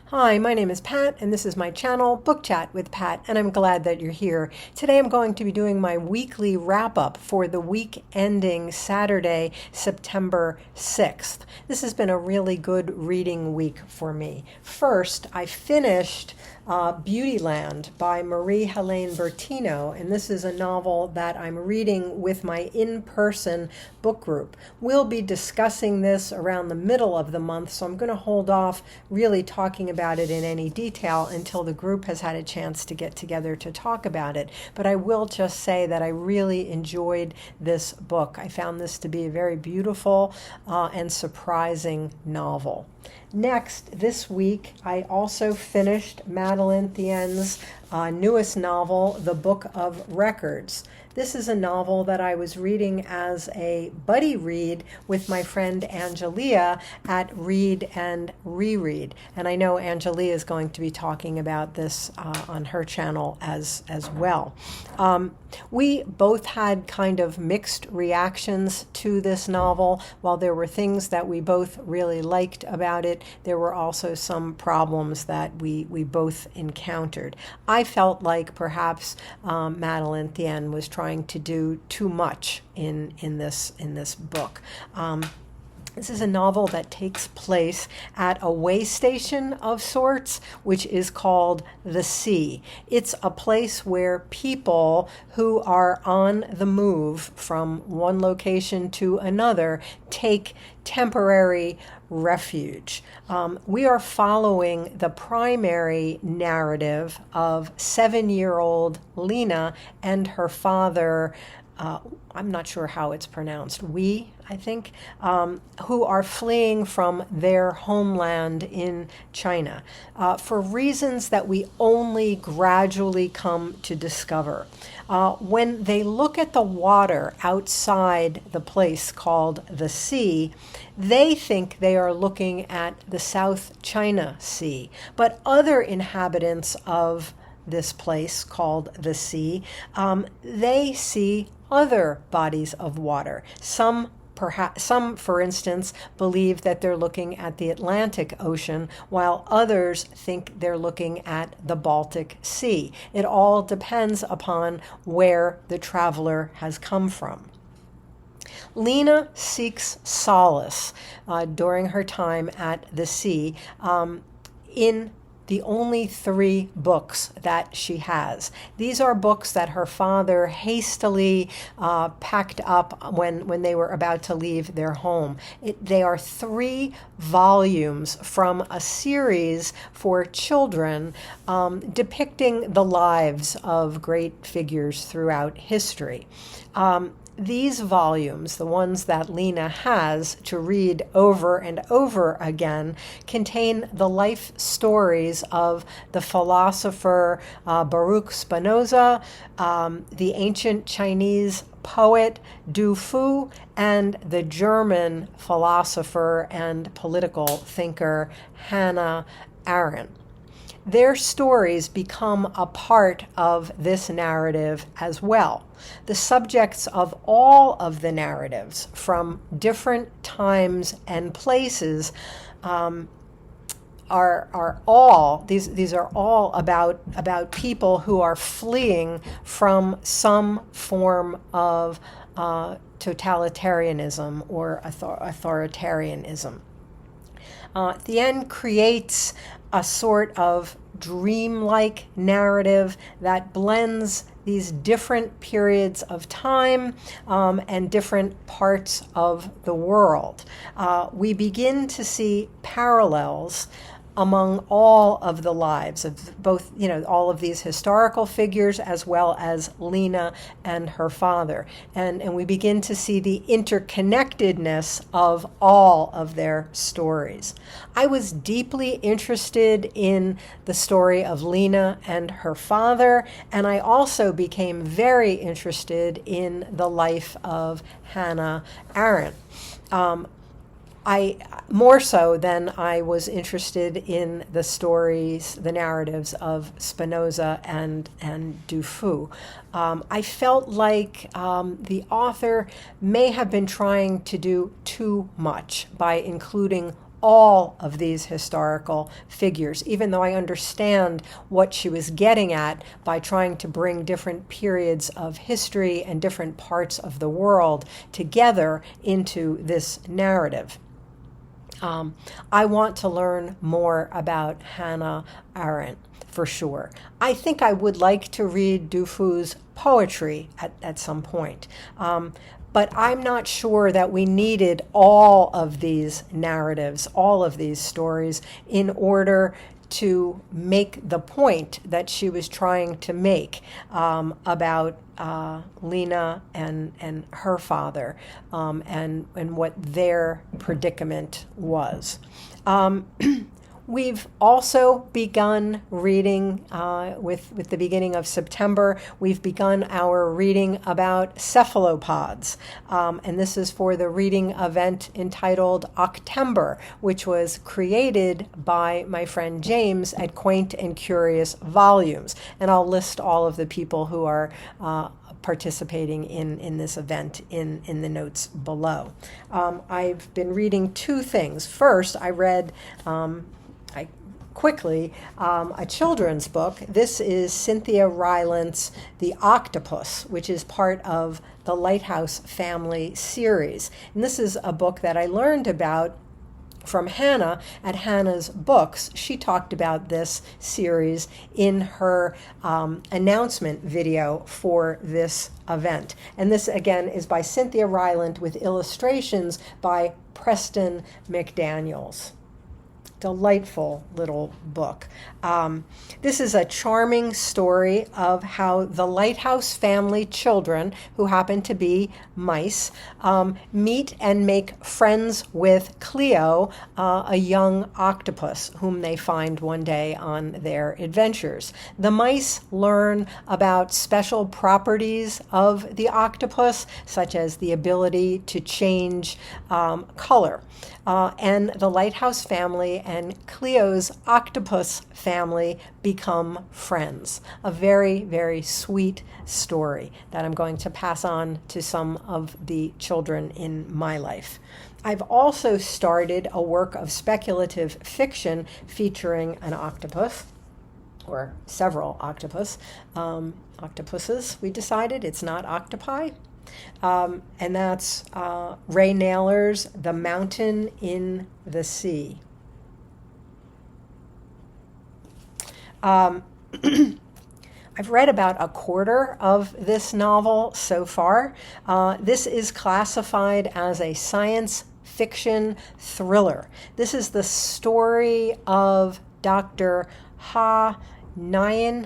Hi, my name is Pat, and this is my channel, Book Chat with Pat, and I'm glad that you're here. Today I'm going to be doing my weekly wrap-up for the week ending Saturday, September 6th. This has been a really good reading week for me. First, I finished Beautyland by Marie-Helene Bertino, and this is a novel that I'm reading with my in-person book group. We'll be discussing this around the middle of the month, so I'm going to hold off really talking about it in any detail until the group has had a chance to get together to talk about it. But I will just say that I really enjoyed this book. I found this to be a very beautiful and surprising novel. Next, this week, I also finished Madeleine Thien's newest novel, The Book of Records. This is a novel that I was reading as a buddy read with my friend Angelia at Read and Reread. And I know Angelia is going to be talking about this on her channel as well. We both had kind of mixed reactions to this novel. While there were things that we both really liked about it, there were also some problems that we both encountered. I felt like perhaps Madeleine Thien was trying to do too much in this book. This is a novel that takes place at a way station of sorts, which is called the Sea. It's a place where people who are on the move from one location to another take temporary refuge. We are following the primary narrative of 7-year-old Lena and her father, I'm not sure how it's pronounced, I think, who are fleeing from their homeland in China for reasons that we only gradually come to discover. When they look at the water outside the place called the Sea, they think they are looking at the South China Sea, but other inhabitants of this place called the Sea, they see other bodies of water. Some, for instance, believe that they're looking at the Atlantic Ocean, while others think they're looking at the Baltic Sea. It all depends upon where the traveler has come from. Lena seeks solace during her time at the Sea in the only 3 books that she has. These are books that her father hastily packed up when they were about to leave their home. They are 3 volumes from a series for children depicting the lives of great figures throughout history. These volumes, the ones that Lena has to read over and over again, contain the life stories of the philosopher Baruch Spinoza, the ancient Chinese poet Du Fu, and the German philosopher and political thinker Hannah Arendt. Their stories become a part of this narrative as well. The subjects of all of the narratives from different times and places are all these are all about people who are fleeing from some form of totalitarianism or authoritarianism. Thien creates a sort of dreamlike narrative that blends these different periods of time and different parts of the world. We begin to see parallels among all of the lives of both, all of these historical figures as well as Lena and her father. And we begin to see the interconnectedness of all of their stories. I was deeply interested in the story of Lena and her father, and I also became very interested in the life of Hannah Arendt. More so than I was interested in the stories, the narratives of Spinoza and Du Fu. I felt like the author may have been trying to do too much by including all of these historical figures, even though I understand what she was getting at by trying to bring different periods of history and different parts of the world together into this narrative. I want to learn more about Hannah Arendt, for sure. I think I would like to read Dufu's poetry at some point. But I'm not sure that we needed all of these narratives, all of these stories, in order to make the point that she was trying to make about Lena and her father, and what their predicament was. We've also begun reading, with the beginning of September, we've begun our reading about cephalopods. And this is for the reading event entitled Octember, which was created by my friend James at Quaint and Curious Volumes. And I'll list all of the people who are participating in this event in the notes below. I've been reading two things. First, I read quickly a children's book. This is Cynthia Rylant's The Octopus, which is part of the Lighthouse family series. And this is a book that I learned about from Hannah at Hannah's Books. She talked about this series in her announcement video for this event. And this, again, is by Cynthia Rylant with illustrations by Presston McDaniels. Delightful little book. This is a charming story of how the Lighthouse family children, who happen to be mice, meet and make friends with Cleo, a young octopus whom they find one day on their adventures. The mice learn about special properties of the octopus, such as the ability to change color. And the Lighthouse family and Cleo's octopus family become friends. A very, very sweet story that I'm going to pass on to some of the children in my life. I've also started a work of speculative fiction featuring an octopus, or several octopuses, we decided. It's not octopi. And that's Ray Naylor's The Mountain in the Sea. I've read about a quarter of this novel so far. This is classified as a science fiction thriller. This is the story of Dr. Thien,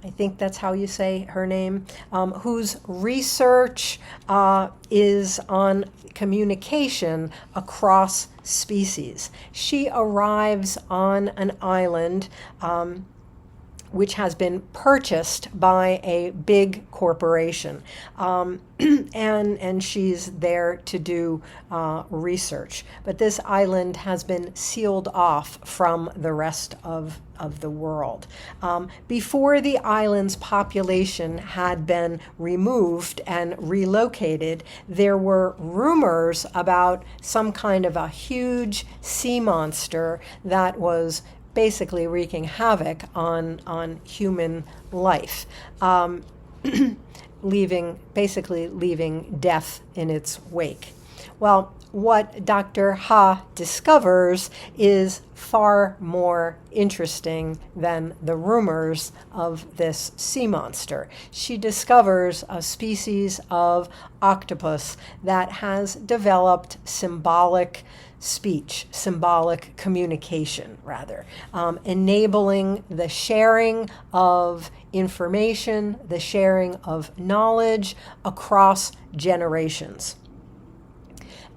I think that's how you say her name, whose research is on communication across species. She arrives on an island which has been purchased by a big corporation. And she's there to do research. But this island has been sealed off from the rest of the world. Before the island's population had been removed and relocated, there were rumors about some kind of a huge sea monster that was basically wreaking havoc on human life, leaving death in its wake. Well, what Dr. Ha discovers is far more interesting than the rumors of this sea monster. She discovers a species of octopus that has developed symbolic speech, symbolic communication, rather, enabling the sharing of information, the sharing of knowledge across generations.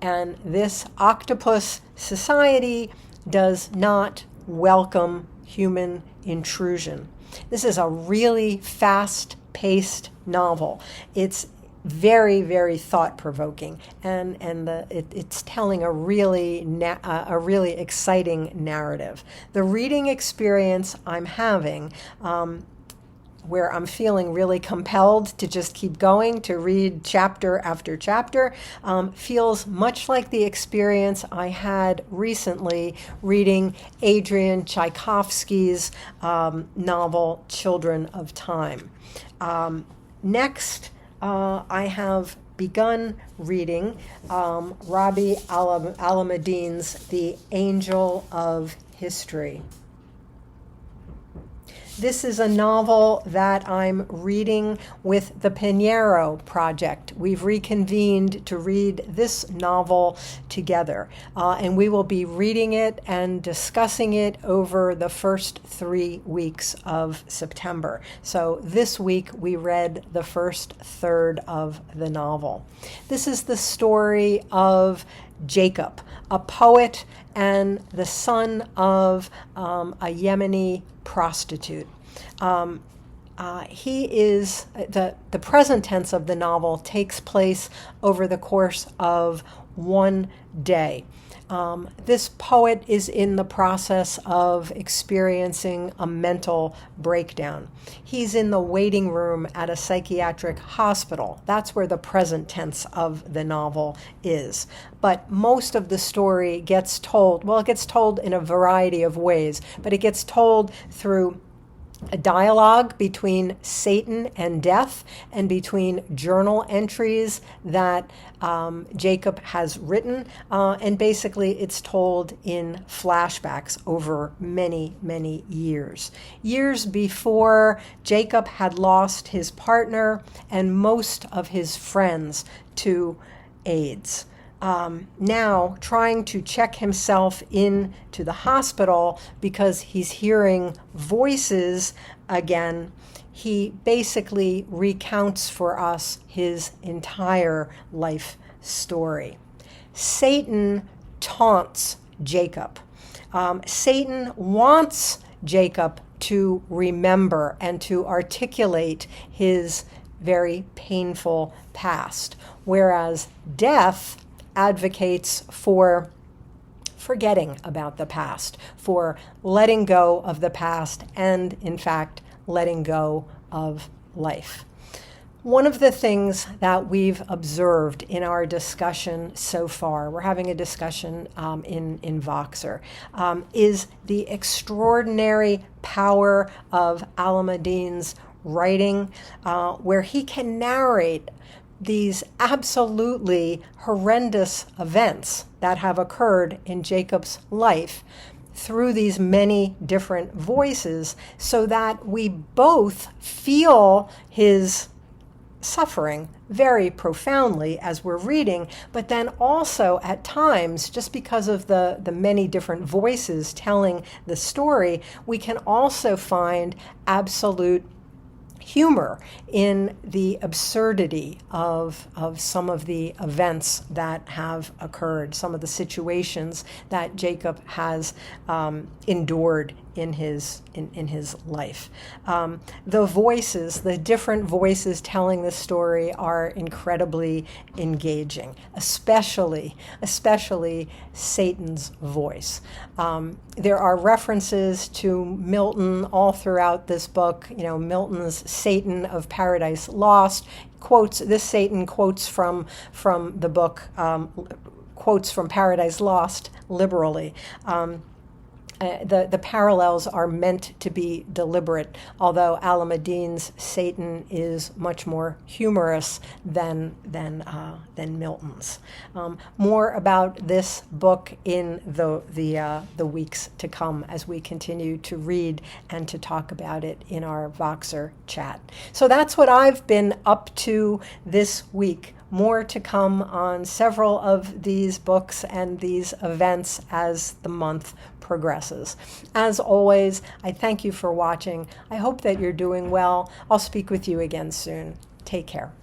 And this octopus society does not welcome human intrusion. This is a really fast-paced novel. It's very, very thought-provoking, and it's telling a really exciting narrative. The reading experience I'm having where I'm feeling really compelled to just keep going, to read chapter after chapter, feels much like the experience I had recently reading Adrian Tchaikovsky's novel Children of Time. Next, I have begun reading Rabih Alameddine's The Angel of History. This is a novel that I'm reading with the Pineiro Project. We've reconvened to read this novel together, and we will be reading it and discussing it over the first 3 weeks of September. So this week we read the first third of the novel. This is the story of Jacob, a poet and the son of a Yemeni prostitute. He is, the present tense of the novel takes place over the course of one day. This poet is in the process of experiencing a mental breakdown. He's in the waiting room at a psychiatric hospital. That's where the present tense of the novel is. But most of the story gets told, well, it gets told in a variety of ways, but it gets told through a dialogue between Satan and death and between journal entries that Jacob has written. And basically it's told in flashbacks over many, many years. Years before Jacob had lost his partner and most of his friends to AIDS. Now trying to check himself into the hospital because he's hearing voices again, he basically recounts for us his entire life story. Satan taunts Jacob. Satan wants Jacob to remember and to articulate his very painful past, whereas death advocates for forgetting about the past, for letting go of the past, and in fact, letting go of life. One of the things that we've observed in our discussion so far, we're having a discussion in Voxer, is the extraordinary power of Alameddine's writing, where he can narrate these absolutely horrendous events that have occurred in Jacob's life through these many different voices so that we both feel his suffering very profoundly as we're reading, but then also at times, just because of the many different voices telling the story, we can also find absolute humor in the absurdity of some of the events that have occurred, some of the situations that Jacob has endured in his life. The voices, the different voices telling the story are incredibly engaging, especially Satan's voice. There are references to Milton all throughout this book. You know, Milton's Satan of Paradise Lost Satan quotes from the book, quotes from Paradise Lost liberally. The parallels are meant to be deliberate, although Alameddine's Satan is much more humorous than Milton's. More about this book in the weeks to come as we continue to read and to talk about it in our Voxer chat. So that's what I've been up to this week. More to come on several of these books and these events as the month progresses. As always, I thank you for watching. I hope that you're doing well. I'll speak with you again soon. Take care.